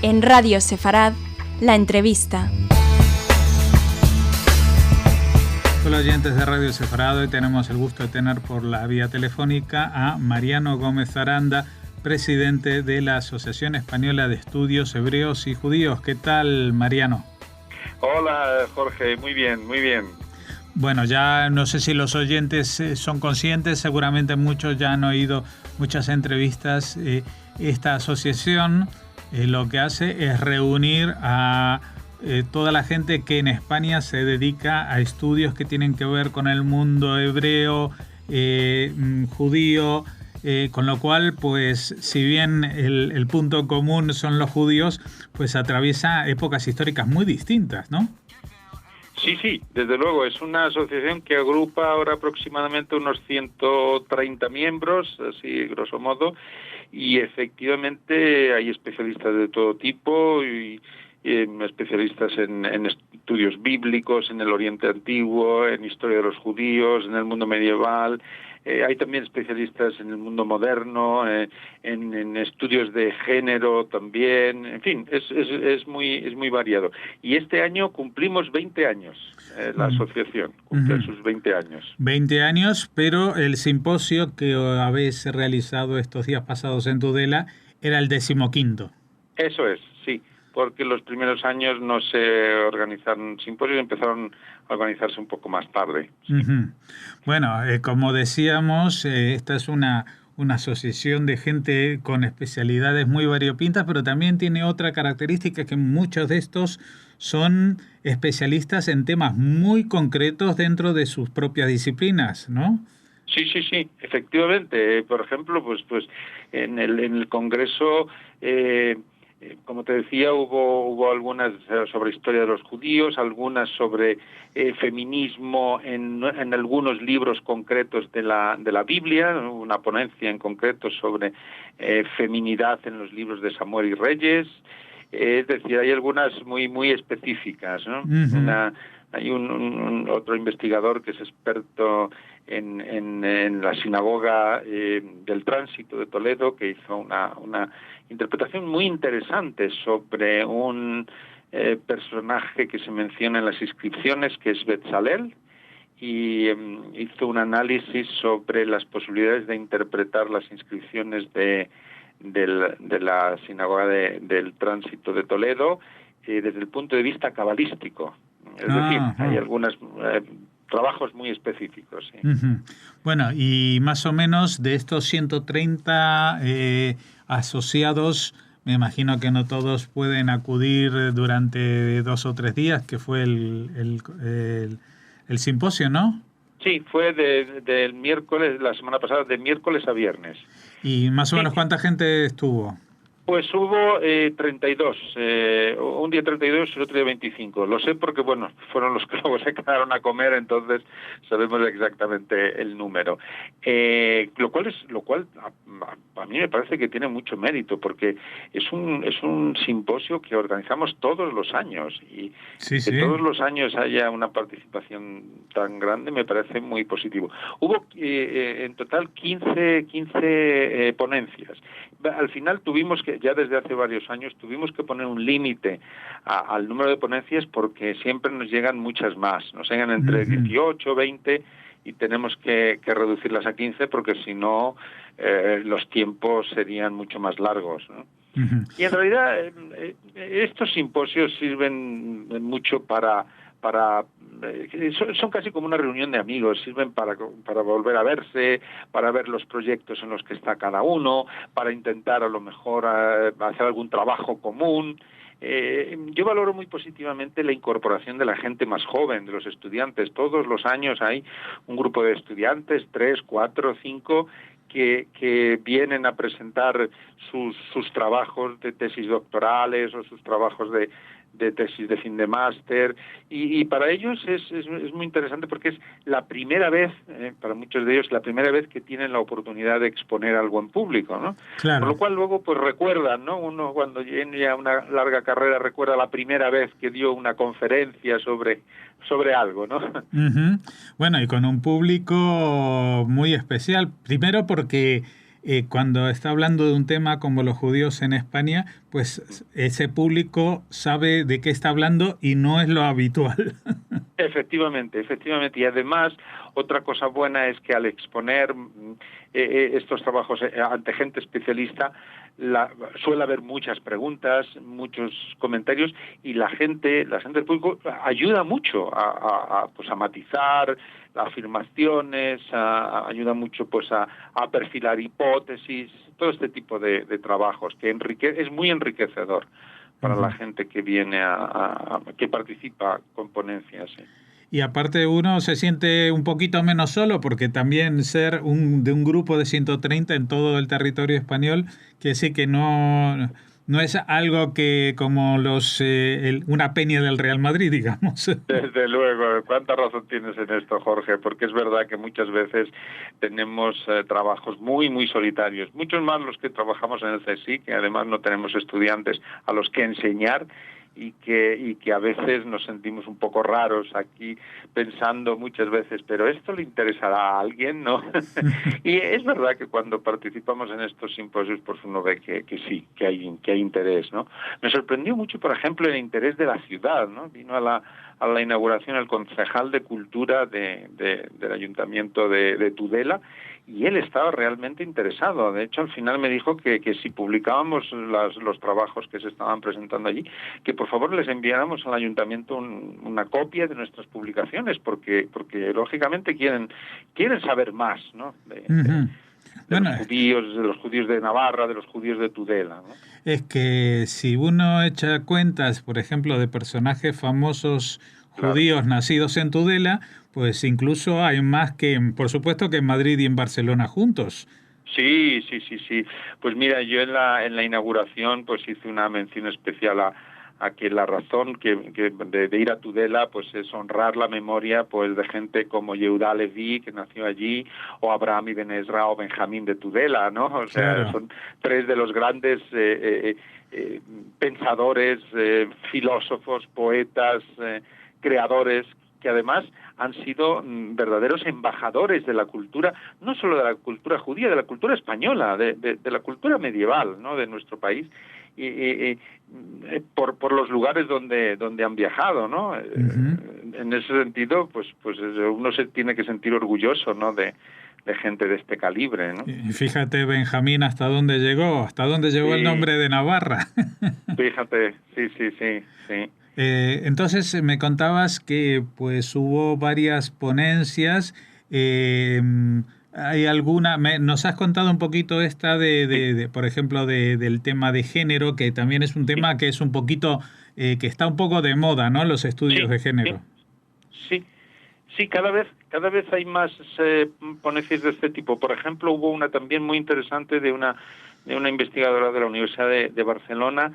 En Radio Sefarad, la entrevista. Hola oyentes de Radio Sefarad, hoy tenemos el gusto de tener por la vía telefónica a Mariano Gómez Aranda, presidente de la Asociación Española de Estudios Hebreos y Judíos. ¿Qué tal, Mariano? Hola, Jorge, muy bien, muy bien. Bueno, ya no sé si los oyentes son conscientes, seguramente muchos ya han oído muchas entrevistas. Esta asociación lo que hace es reunir a toda la gente que en España se dedica a estudios que tienen que ver con el mundo hebreo, judío, con lo cual, pues, si bien el punto común son los judíos, pues atraviesa épocas históricas muy distintas, ¿no? Sí, desde luego, es una asociación que agrupa ahora aproximadamente unos 130 miembros, así grosso modo, y efectivamente hay especialistas de todo tipo y especialistas en estudios bíblicos, en el Oriente Antiguo, en historia de los judíos, en el mundo medieval. Hay también especialistas en el mundo moderno, en estudios de género también. En fin, es muy variado. Y este año cumplimos 20 años. La asociación cumple sus 20 años. 20 años, pero el simposio que habéis realizado estos días pasados en Tudela era el 15º. Eso es, sí. Porque los primeros años no se organizaron simposios, empezaron a organizarse un poco más tarde. Sí. Bueno, como decíamos, esta es una asociación de gente con especialidades muy variopintas, pero también tiene otra característica, que muchos de estos son especialistas en temas muy concretos dentro de sus propias disciplinas, ¿no? Sí, efectivamente. Por ejemplo, pues en el Congreso... como te decía, hubo algunas sobre historia de los judíos, algunas sobre feminismo en algunos libros concretos de la Biblia, una ponencia en concreto sobre feminidad en los libros de Samuel y Reyes. Es decir, hay algunas muy específicas, ¿no? Hay otro investigador que es experto en la sinagoga del Tránsito de Toledo, que hizo una interpretación muy interesante sobre un personaje que se menciona en las inscripciones, que es Betzalel, y hizo un análisis sobre las posibilidades de interpretar las inscripciones de la sinagoga del Tránsito de Toledo desde el punto de vista cabalístico. Es decir, hay algunos trabajos muy específicos. ¿Sí? Bueno, y más o menos de estos 130 asociados, me imagino que no todos pueden acudir durante 2 o 3 días, que fue el simposio, ¿no? Sí, fue del miércoles, la semana pasada, de miércoles a viernes. ¿Y más o menos cuánta gente estuvo? Pues hubo 32, un día 32 y el otro día 25. Lo sé porque, bueno, fueron los que luego se quedaron a comer, entonces sabemos exactamente el número. Lo cual a mí me parece que tiene mucho mérito, porque es un simposio que organizamos todos los años, y que todos los años haya una participación tan grande me parece muy positivo. Hubo en total 15 ponencias. Al final tuvimos que, ya desde hace varios años, tuvimos que poner un límite al número de ponencias, porque siempre nos llegan muchas más. Nos llegan entre 18, 20 y tenemos que reducirlas a 15, porque si no los tiempos serían mucho más largos, ¿no? Y en realidad estos simposios sirven mucho para son casi como una reunión de amigos, sirven para volver a verse, para ver los proyectos en los que está cada uno, para intentar a lo mejor hacer algún trabajo común. Yo valoro muy positivamente la incorporación de la gente más joven, de los estudiantes. Todos los años hay un grupo de estudiantes, 3, 4, 5, que vienen a presentar sus trabajos de tesis doctorales o sus trabajos de tesis de fin de máster, y para ellos es muy interesante, porque es la primera vez, para muchos de ellos, la primera vez que tienen la oportunidad de exponer algo en público, ¿no? Claro. Por lo cual luego pues recuerdan, ¿no? Uno cuando tiene ya una larga carrera recuerda la primera vez que dio una conferencia sobre algo, ¿no? Bueno, y con un público muy especial, primero porque cuando está hablando de un tema como los judíos en España, pues ese público sabe de qué está hablando y no es lo habitual. Efectivamente. Y además, otra cosa buena es que al exponer estos trabajos ante gente especialista, suele haber muchas preguntas, muchos comentarios, y la gente del público ayuda mucho pues a matizar afirmaciones, ayuda mucho pues a perfilar hipótesis, todo este tipo de trabajos que es muy enriquecedor para la gente que viene que participa con ponencias. ¿Sí? Y aparte uno se siente un poquito menos solo, porque también ser de un grupo de 130 en todo el territorio español, que sí que no es algo que como una peña del Real Madrid, digamos. Desde luego, cuánta razón tienes en esto, Jorge, porque es verdad que muchas veces tenemos trabajos muy, muy solitarios, muchos más los que trabajamos en el CSIC, que además no tenemos estudiantes a los que enseñar, y que a veces nos sentimos un poco raros aquí pensando muchas veces, pero esto le interesará a alguien, ¿no? Y es verdad que cuando participamos en estos simposios, pues uno ve que sí, que hay interés, ¿no? Me sorprendió mucho, por ejemplo, el interés de la ciudad, ¿no? Vino a la inauguración el concejal de Cultura del Ayuntamiento de Tudela, y él estaba realmente interesado. De hecho, al final me dijo que si publicábamos los trabajos que se estaban presentando allí, que por favor les enviáramos al ayuntamiento una copia de nuestras publicaciones, porque lógicamente quieren saber más, ¿no? De los judíos de Navarra, de los judíos de Tudela, ¿no? Es que si uno echa cuentas, por ejemplo, de personajes famosos judíos nacidos en Tudela, pues incluso hay más por supuesto, que en Madrid y en Barcelona juntos. Sí. Pues mira, yo en la inauguración pues hice una mención especial a que la razón de ir a Tudela pues es honrar la memoria pues de gente como Yehuda Leví, que nació allí, o Abraham ibn Ezra o Benjamín de Tudela, ¿no? O sea, claro, son tres de los grandes pensadores, filósofos, poetas, creadores, que además han sido verdaderos embajadores de la cultura, no solo de la cultura judía, de la cultura española, de la cultura medieval, ¿no? De nuestro país, y por los lugares donde han viajado, ¿no? En ese sentido, pues uno se tiene que sentir orgulloso, ¿no? De gente de este calibre, ¿no? Y fíjate, Benjamín, hasta dónde llegó el nombre de Navarra. Fíjate, sí. Entonces me contabas que pues hubo varias ponencias. ¿Hay alguna? Nos has contado un poquito esta por ejemplo, del tema de género, que también es un tema que es un poquito, que está un poco de moda, ¿no? Los estudios de género. Sí, cada vez hay más ponencias de este tipo. Por ejemplo, hubo una también muy interesante de una investigadora de la Universidad de Barcelona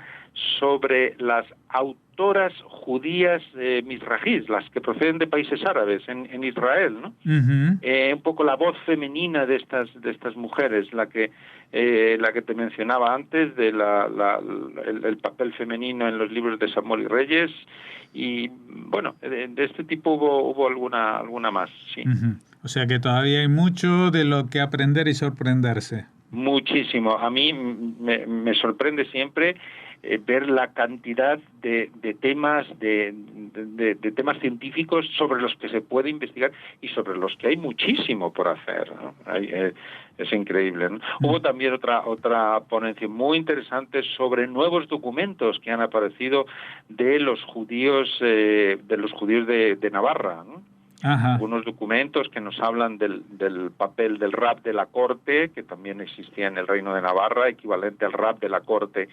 sobre las autoras judías misrajís, las que proceden de países árabes en Israel, ¿no? Un poco la voz femenina de estas mujeres, la que te mencionaba antes, de el papel femenino en los libros de Samuel y Reyes, y bueno, de este tipo hubo alguna más, sí. O sea que todavía hay mucho de lo que aprender y sorprenderse. Muchísimo. A mí me sorprende siempre ver la cantidad de temas de temas científicos sobre los que se puede investigar y sobre los que hay muchísimo por hacer, ¿no? Es increíble, ¿no? Hubo también otra ponencia muy interesante sobre nuevos documentos que han aparecido de los judíos de Navarra, ¿no? Ajá. Unos documentos que nos hablan del papel del rab de la corte, que también existía en el Reino de Navarra, equivalente al rab de la corte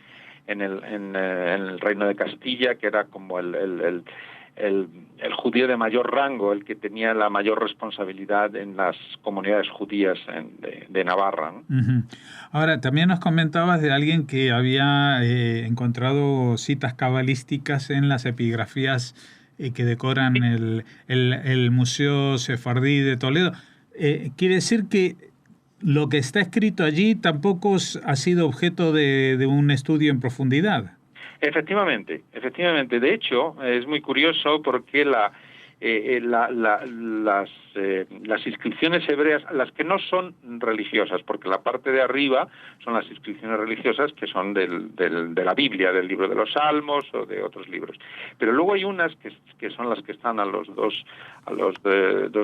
en el Reino de Castilla, que era como el judío de mayor rango, el que tenía la mayor responsabilidad en las comunidades judías de Navarra, ¿no? Ahora, también nos comentabas de alguien que había encontrado citas cabalísticas en las epigrafías que decoran el Museo Sefardí de Toledo. Quiere decir que lo que está escrito allí tampoco ha sido objeto de un estudio en profundidad. Efectivamente. De hecho, es muy curioso porque las inscripciones hebreas, las que no son religiosas, porque la parte de arriba son las inscripciones religiosas que son de la Biblia, del libro de los Salmos o de otros libros. Pero luego hay unas que son las que están a los dos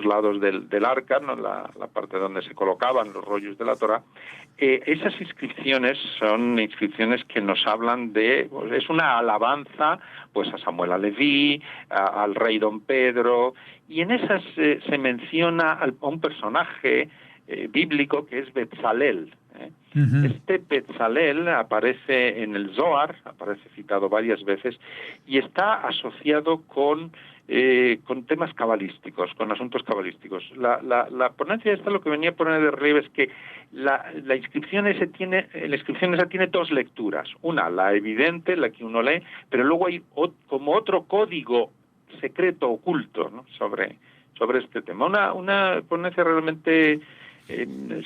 lados del arca, ¿no? La parte donde se colocaban los rollos de la Torá. Esas inscripciones son inscripciones que nos hablan es una alabanza pues a Samuel a Leví, al rey Don Pedro, y en esas se menciona a un personaje bíblico que es Betzalel. Uh-huh. Este Betzalel aparece en el Zohar, aparece citado varias veces, y está asociado con temas cabalísticos, con asuntos cabalísticos. La ponencia esta lo que venía a poner de relieve es que la inscripción esa tiene dos lecturas. Una, la evidente, la que uno lee, pero luego hay como otro código secreto, oculto, ¿no? sobre este tema. Una ponencia realmente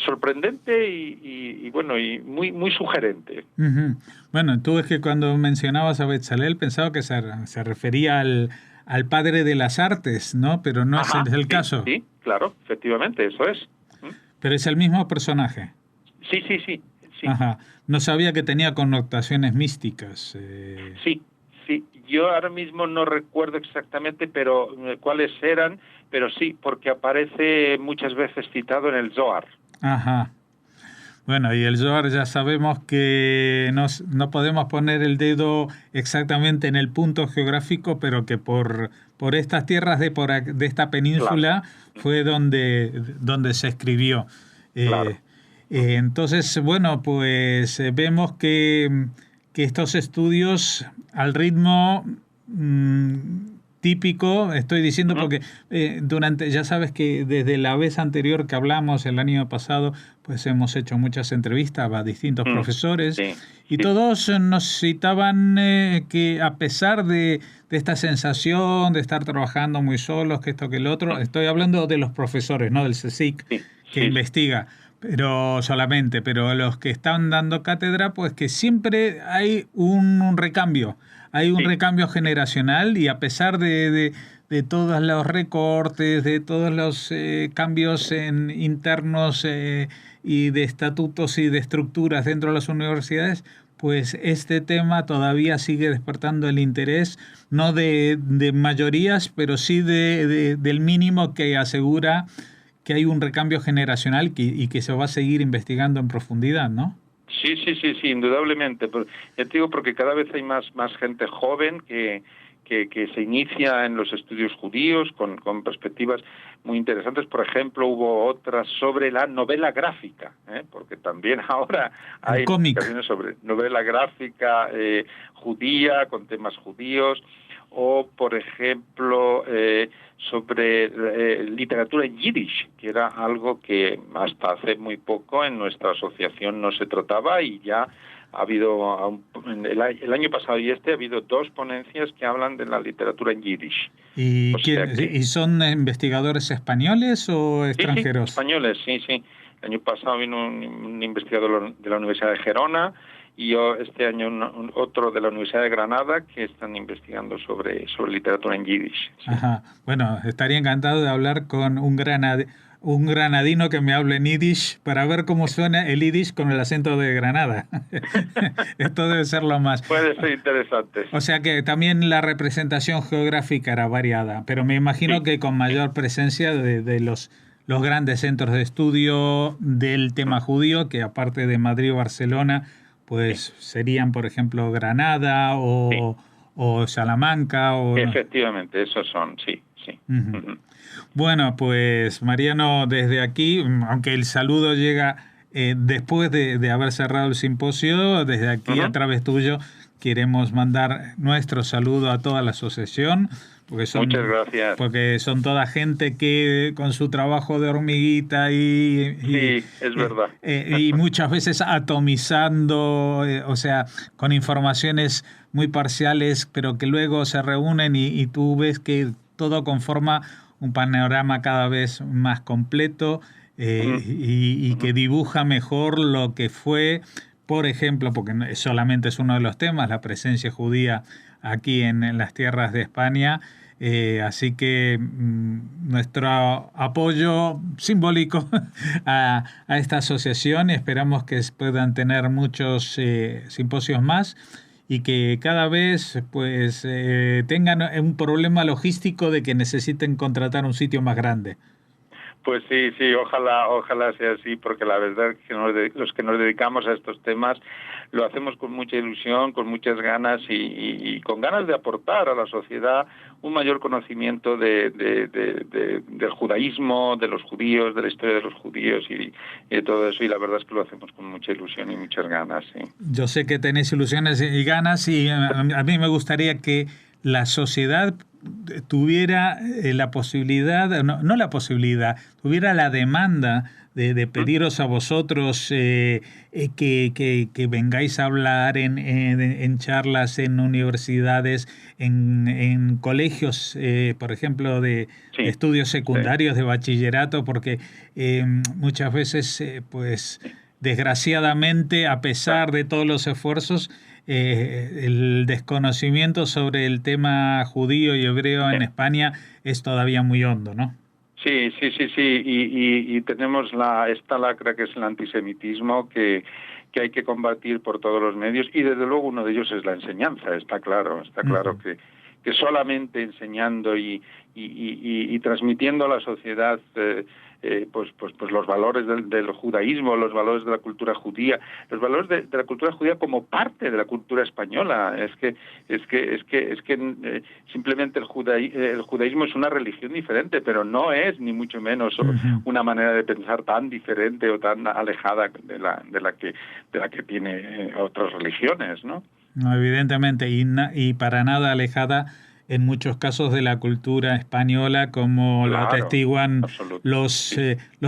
sorprendente y bueno, y muy sugerente. Uh-huh. Bueno, tú es que cuando mencionabas a Betzalel pensaba que se refería al padre de las artes, ¿no? Pero no es el caso. Sí, claro, efectivamente, eso es. Pero es el mismo personaje. Sí. Ajá. No sabía que tenía connotaciones místicas. Sí. Yo ahora mismo no recuerdo exactamente cuáles eran, pero sí, porque aparece muchas veces citado en el Zohar. Ajá. Bueno, y el Zohar ya sabemos que no podemos poner el dedo exactamente en el punto geográfico, pero que por estas tierras de esta península, claro, fue donde se escribió. Claro. Entonces, bueno, pues vemos que estos estudios al ritmo típico, estoy diciendo porque ya sabes que desde la vez anterior que hablamos el año pasado, pues hemos hecho muchas entrevistas a distintos profesores y todos nos citaban que a pesar de esta sensación de estar trabajando muy solos, que esto que el otro, estoy hablando de los profesores, no del CSIC que investiga, pero los que están dando cátedra, pues que siempre hay un recambio. Hay un recambio generacional y a pesar de todos los recortes, de todos los cambios internos y de estatutos y de estructuras dentro de las universidades, pues este tema todavía sigue despertando el interés, no de mayorías, pero sí del mínimo que asegura que hay un recambio generacional y que se va a seguir investigando en profundidad, ¿no? Sí, indudablemente. Ya te digo, porque cada vez hay más gente joven que se inicia en los estudios judíos con perspectivas muy interesantes. Por ejemplo, hubo otras sobre la novela gráfica, porque también ahora hay investigaciones sobre novela gráfica judía, con temas judíos, o, por ejemplo, sobre literatura en yiddish, que era algo que hasta hace muy poco en nuestra asociación no se trataba, y ya ha habido, el año pasado y ha habido 2 ponencias que hablan de la literatura en yiddish. ¿Y son investigadores españoles o extranjeros? Sí, españoles, sí. El año pasado vino un investigador de la Universidad de Gerona, y yo este año otro de la Universidad de Granada, que están investigando sobre literatura en yiddish. Sí. Ajá. Bueno, estaría encantado de hablar con un granadino que me hable en yiddish para ver cómo suena el yiddish con el acento de Granada. Esto debe ser lo más. Puede ser interesante. O sea que también la representación geográfica era variada, pero me imagino que con mayor presencia de los grandes centros de estudio del tema judío, que aparte de Madrid o Barcelona, pues serían, por ejemplo, Granada o Salamanca. Efectivamente, esos son, sí. Uh-huh. Uh-huh. Bueno, pues Mariano, desde aquí, aunque el saludo llega después de haber cerrado el simposio, desde aquí a través tuyo queremos mandar nuestro saludo a toda la asociación. Muchas gracias. Porque son toda gente que con su trabajo de hormiguita sí, es verdad. Y muchas veces atomizando, o sea, con informaciones muy parciales, pero que luego se reúnen y tú ves que todo conforma un panorama cada vez más completo y que dibuja mejor lo que fue, por ejemplo, porque solamente es uno de los temas, la presencia judía aquí en las tierras de España, Así que nuestro apoyo simbólico a esta asociación, y esperamos que puedan tener muchos simposios más y que cada vez pues tengan un problema logístico de que necesiten contratar un sitio más grande. Pues sí, ojalá sea así, porque la verdad es que los que nos dedicamos a estos temas lo hacemos con mucha ilusión, con muchas ganas y con ganas de aportar a la sociedad un mayor conocimiento del judaísmo, de los judíos, de la historia de los judíos y de todo eso, y la verdad es que lo hacemos con mucha ilusión y muchas ganas. Sí. Yo sé que tenéis ilusiones y ganas, y a mí me gustaría que la sociedad tuviera la posibilidad, no la posibilidad, tuviera la demanda de pediros a vosotros que vengáis a hablar en charlas, en universidades, en colegios, por ejemplo, de estudios secundarios, de bachillerato, porque muchas veces, pues, desgraciadamente, a pesar de todos los esfuerzos, el desconocimiento sobre el tema judío y hebreo en España es todavía muy hondo, ¿no? Sí, y tenemos esta lacra que es el antisemitismo que hay que combatir por todos los medios, y desde luego uno de ellos es la enseñanza, está claro que solamente enseñando y transmitiendo a la sociedad pues los valores del judaísmo, los valores de la cultura judía, los valores de la cultura judía como parte de la cultura española. Es que simplemente el judaísmo es una religión diferente, pero no es ni mucho menos una manera de pensar tan diferente o tan alejada de la que tiene otras religiones, ¿no? No, evidentemente, y para nada alejada en muchos casos de la cultura española, como lo atestiguan los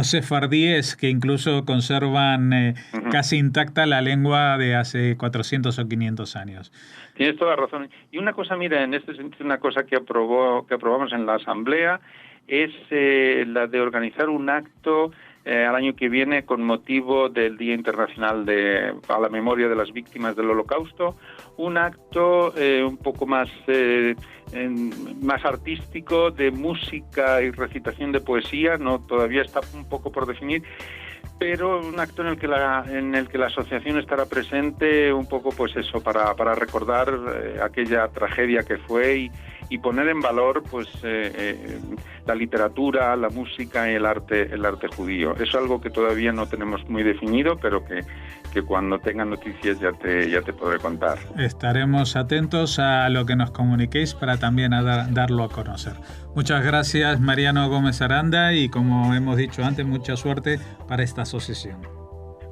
sefardíes, que incluso conservan casi intacta la lengua de hace 400 o 500 años. Tienes toda la razón. Y una cosa, mira, en este sentido, una cosa que aprobamos en la Asamblea es la de organizar un acto al año que viene con motivo del Día Internacional a la Memoria de las Víctimas del Holocausto, un acto un poco más artístico, de música y recitación de poesía, todavía está un poco por definir, pero un acto en el que la asociación estará presente un poco, pues eso, para recordar aquella tragedia que fue y poner en valor, pues la literatura, la música y el arte judío. Es algo que todavía no tenemos muy definido, pero que cuando tenga noticias ya te podré contar. Estaremos atentos a lo que nos comuniquéis para también darlo a conocer. Muchas gracias, Mariano Gómez Aranda, y como hemos dicho antes, mucha suerte para esta asociación.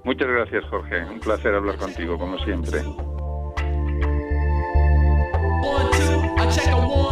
Muchas gracias, Jorge. Un placer hablar contigo, como siempre. 1, 2, I check a 1.